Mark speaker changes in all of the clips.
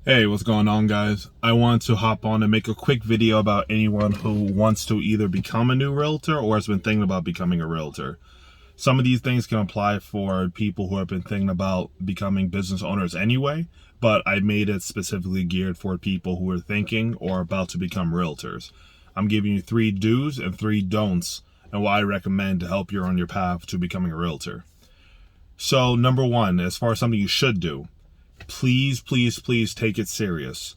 Speaker 1: Hey, what's going on, guys? I want to hop on and make a quick video about anyone who wants to either become a new realtor or has been thinking about becoming a realtor. Some of these things can apply for people who have been thinking about becoming business owners anyway, but I made it specifically geared for people who are thinking or about to become realtors. I'm giving you 3 do's and 3 don'ts and what I recommend to help you on your path to becoming a realtor. So, number one, as far as something you should do, please take it serious.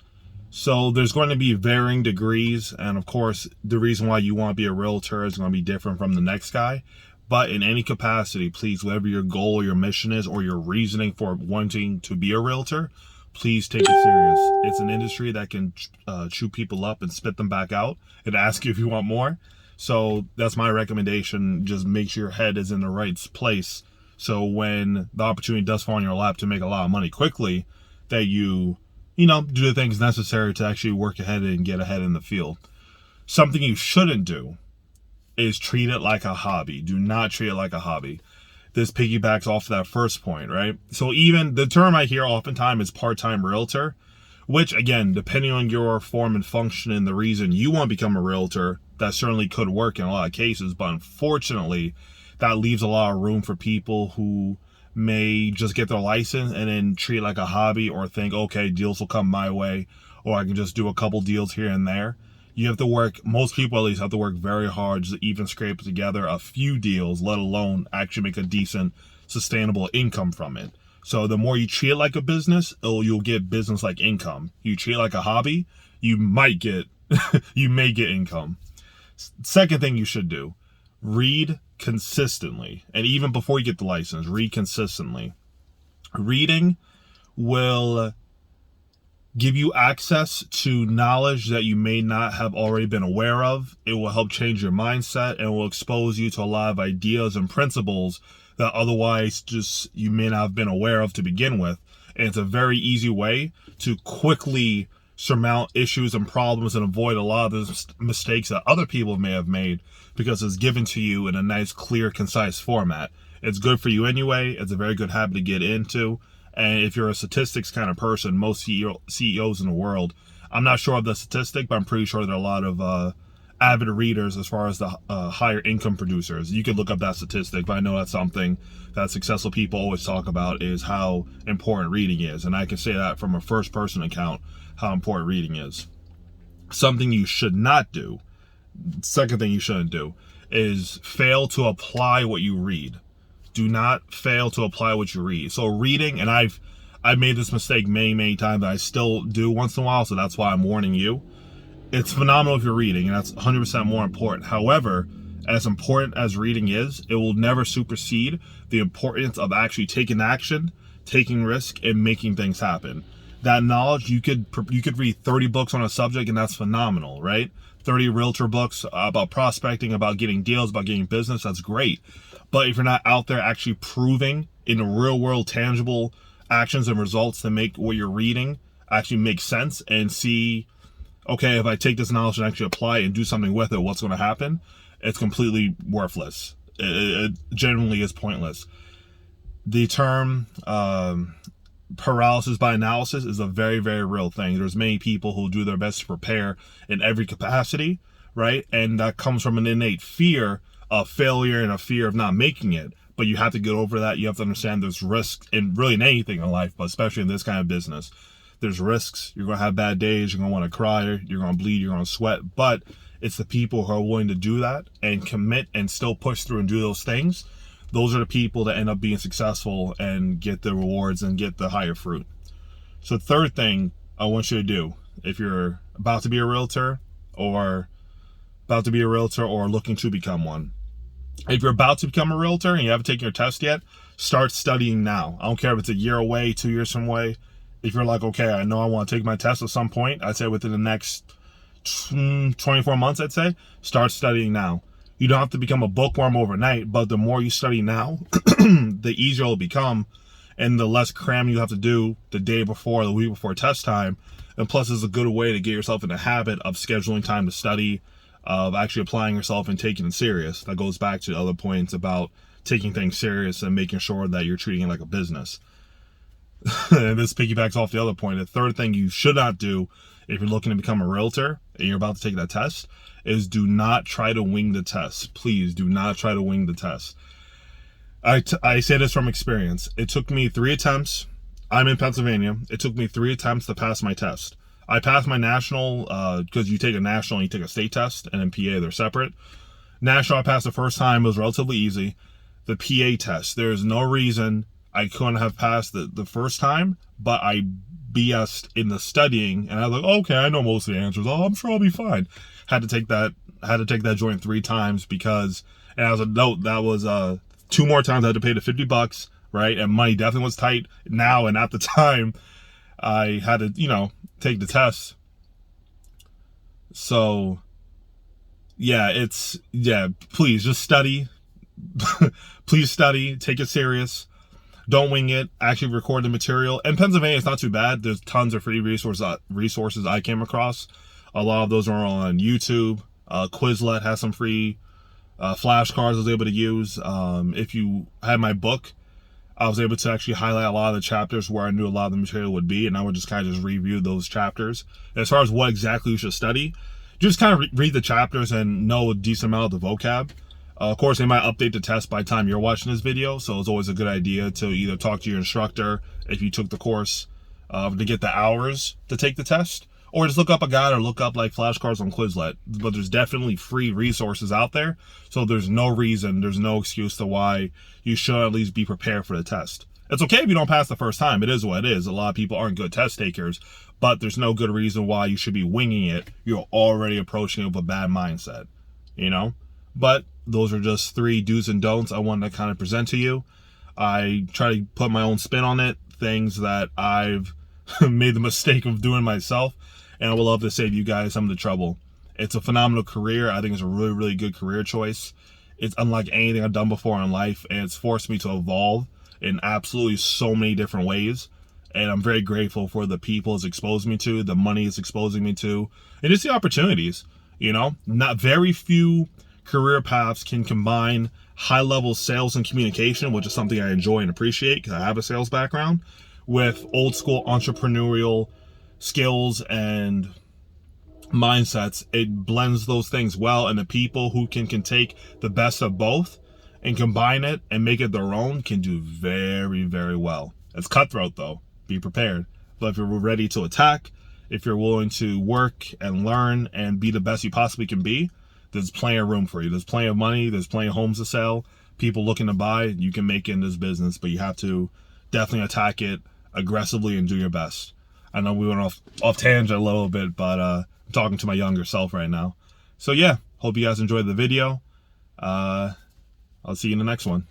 Speaker 1: So there's going to be varying degrees, and of course the reason why you want to be a realtor is going to be different from the next guy. But in any capacity, please, whatever your goal or your mission is or your reasoning for wanting to be a realtor, please take it serious. It's an industry that can chew people up and spit them back out and ask you if you want more. So that's my recommendation. Just make sure your head is in the right place, so when the opportunity does fall in your lap to make a lot of money quickly, that you do the things necessary to actually work ahead and get ahead in the field. Something you shouldn't do is treat it like a hobby. Do not treat it like a hobby. This piggybacks off that first point, right? So even the term I hear oftentimes is part-time realtor, which again, depending on your form and function and the reason you want to become a realtor, that certainly could work in a lot of cases. But unfortunately, that leaves a lot of room for people who may just get their license and then treat it like a hobby, or think, okay, deals will come my way, or I can just do a couple deals here and there. You have to work, most people at least have to work very hard to even scrape together a few deals, let alone actually make a decent, sustainable income from it. So the more you treat it like a business, you'll get business like income. You treat it like a hobby, you might get, you may get income. Second thing you should do, read consistently. And even before you get the license, read consistently. Reading will give you access to knowledge that you may not have already been aware of. It will help change your mindset and will expose you to a lot of ideas and principles that otherwise just you may not have been aware of to begin with. And it's a very easy way to quickly surmount issues and problems and avoid a lot of the mistakes that other people may have made, because it's given to you in a nice, clear, concise format. It's good for you anyway. It's a very good habit to get into. And if you're a statistics kind of person, most CEOs in the world, I'm not sure of the statistic, but I'm pretty sure there are a lot of avid readers as far as the higher income producers. You could look up that statistic, but I know that's something that successful people always talk about, is how important reading is. And I can say that from a first person account, how important reading is. Something you should not do, second thing you shouldn't do, is fail to apply what you read. Do not fail to apply what you read. So reading, and I've made this mistake many times, and I still do once in a while, so that's why I'm warning you. It's phenomenal if you're reading, and that's 100% more important. However, as important as reading is, it will never supersede the importance of actually taking action, taking risk, and making things happen. That knowledge, you could read 30 books on a subject, and that's phenomenal, right? 30 realtor books about prospecting, about getting deals, about getting business, that's great. But if you're not out there actually proving in the real world tangible actions and results to make what you're reading actually make sense, and see, okay, if I take this knowledge and actually apply it and do something with it, what's going to happen? It's completely worthless. It generally is pointless. The term paralysis by analysis is a very real thing. There's many people who do their best to prepare in every capacity, right? And that comes from an innate fear of failure and a fear of not making it. But you have to get over that. You have to understand there's risks in really in anything in life, but especially in this kind of business. There's risks. You're going to have bad days. You're going to want to cry. You're going to bleed. You're going to sweat. But it's the people who are willing to do that and commit and still push through and do those things. Those are the people that end up being successful and get the rewards and get the higher fruit. So third thing I want you to do, if you're about to be a realtor or looking to become one. If you're about to become a realtor and you haven't taken your test yet, start studying now. I don't care if it's a year away, 2 years from away. If you're like, okay, I know I want to take my test at some point, I'd say within the next 24 months, I'd say, start studying now. You don't have to become a bookworm overnight, but the more you study now, the easier it'll become, and the less cram you have to do the day before, the week before test time. And plus, it's a good way to get yourself in the habit of scheduling time to study, of actually applying yourself and taking it serious. That goes back to the other points about taking things serious and making sure that you're treating it like a business. and this piggybacks off the other point. The third thing you should not do if you're looking to become a realtor and you're about to take that test is do not try to wing the test. Please do not try to wing the test. I say this from experience. It took me 3 attempts. I'm in Pennsylvania. It took me 3 attempts to pass my test. I passed my national, because you take a national and you take a state test, and in PA they're separate. National I passed the first time. It was relatively easy. The PA test, there's no reason I couldn't have passed the first time, but I BS'd in the studying, and I was like, okay, I know most of the answers. Oh, I'm sure I'll be fine. Had to take that joint 3 times because, and as a note, that was 2 more times I had to pay the $50, right? And money definitely was tight now, and at the time, I had to, take the test. So, yeah, please just study. Please study, take it serious. Don't wing it. Actually record the material. And Pennsylvania is not too bad. There's tons of free resources I came across. A lot of those are on YouTube. Quizlet has some free flashcards I was able to use. If you had my book, I was able to actually highlight a lot of the chapters where I knew a lot of the material would be, and I would just kind of just review those chapters. As far as what exactly you should study, just kind of read the chapters and know a decent amount of the vocab. Of course, they might update the test by the time you're watching this video, so it's always a good idea to either talk to your instructor if you took the course to get the hours to take the test, or just look up a guide or look up like flashcards on Quizlet. But there's definitely free resources out there, so there's no excuse to why you should at least be prepared for the test. It's okay if you don't pass the first time. It is what it is. A lot of people aren't good test takers, but there's no good reason why you should be winging it. You're already approaching it with a bad mindset, But those are just 3 do's and don'ts I wanted to kind of present to you. I try to put my own spin on it, things that I've made the mistake of doing myself, and I would love to save you guys some of the trouble. It's a phenomenal career. I think it's a really, really good career choice. It's unlike anything I've done before in life, and it's forced me to evolve in absolutely so many different ways. And I'm very grateful for the people it's exposed me to, the money it's exposing me to, and just the opportunities. Not very few career paths can combine high-level sales and communication, which is something I enjoy and appreciate because I have a sales background, with old-school entrepreneurial skills and mindsets. It blends those things well, and the people who can take the best of both and combine it and make it their own can do very, very well. It's cutthroat, though. Be prepared. But if you're ready to attack, if you're willing to work and learn and be the best you possibly can be, there's plenty of room for you. There's plenty of money. There's plenty of homes to sell. People looking to buy. You can make it in this business, but you have to definitely attack it aggressively and do your best. I know we went off tangent a little bit, but I'm talking to my younger self right now. So yeah, hope you guys enjoyed the video. I'll see you in the next one.